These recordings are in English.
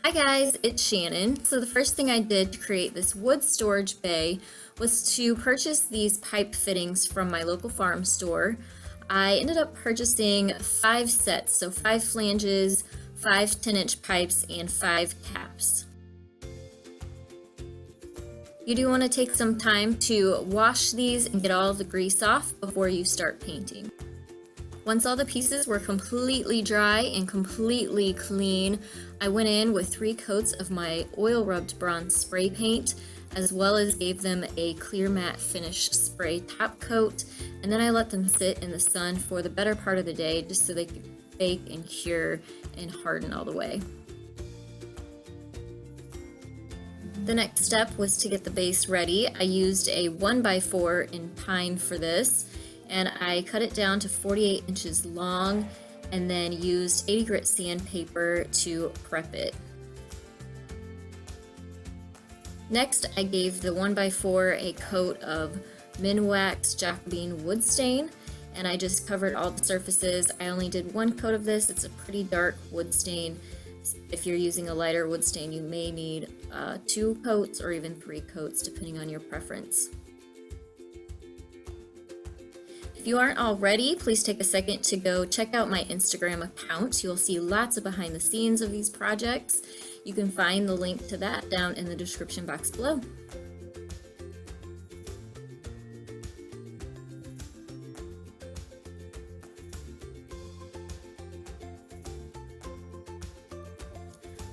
Hi guys, it's Shannon. So the first thing I did to create this wood storage bay was to purchase these pipe fittings from my local farm store. I ended up purchasing 5 sets, so 5 flanges, 5 10-inch pipes, and 5 caps. You do want to take some time to wash these and get all the grease off before you start painting. Once all the pieces were completely dry and completely clean, I went in with 3 coats of my oil rubbed bronze spray paint, as well as gave them a clear matte finish spray top coat, and then I let them sit in the sun for the better part of the day just so they could bake and cure and harden all the way. The next step was to get the base ready. I used a 1x4 in pine for this, and I cut it down to 48 inches long and then used 80 grit sandpaper to prep it. Next, I gave the 1x4 a coat of Minwax Jacobine wood stain, and I just covered all the surfaces. I only did 1 coat of this. It's a pretty dark wood stain. If you're using a lighter wood stain, you may need 2 coats or even 3 coats depending on your preference. If you aren't already, please take a second to go check out my Instagram account. You'll see lots of behind the scenes of these projects. You can find the link to that down in the description box below.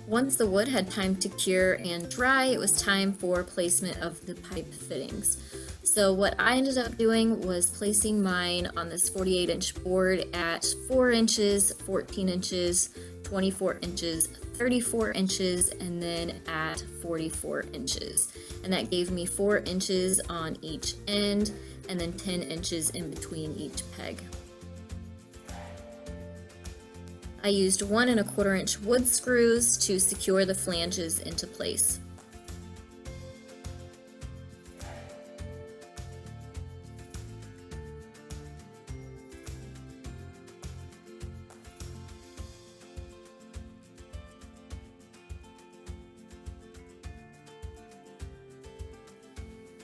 Once the wood had time to cure and dry, it was time for placement of the pipe fittings. So what I ended up doing was placing mine on this 48-inch board at 4 inches, 14 inches, 24 inches, 34 inches, and then at 44 inches. And that gave me 4 inches on each end and then 10 inches in between each peg. I used 1 1/4 inch wood screws to secure the flanges into place.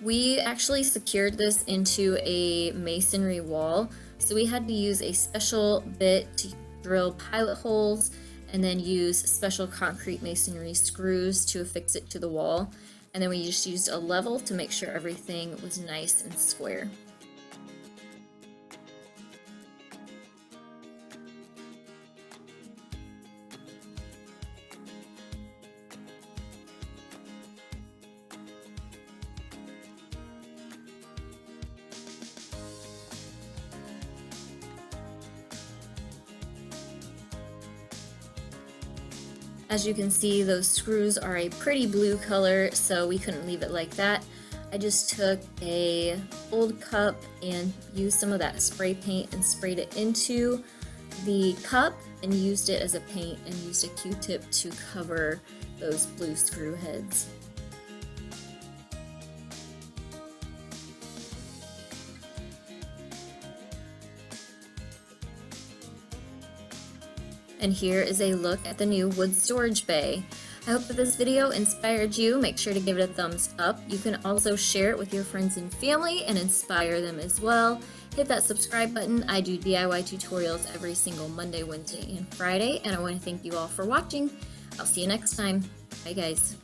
We actually secured this into a masonry wall, so we had to use a special bit to drill pilot holes and then use special concrete masonry screws to affix it to the wall, and then we just used a level to make sure everything was nice and square. As you can see, those screws are a pretty blue color, so we couldn't leave it like that. I just took a old cup and used some of that spray paint and sprayed it into the cup and used it as a paint and used a Q-tip to cover those blue screw heads. And here is a look at the new wood storage bay. I hope that this video inspired you. Make sure to give it a thumbs up. You can also share it with your friends and family and inspire them as well. Hit that subscribe button. I do DIY tutorials every single Monday, Wednesday, and Friday, and I want to thank you all for watching. I'll see you next time. Bye guys.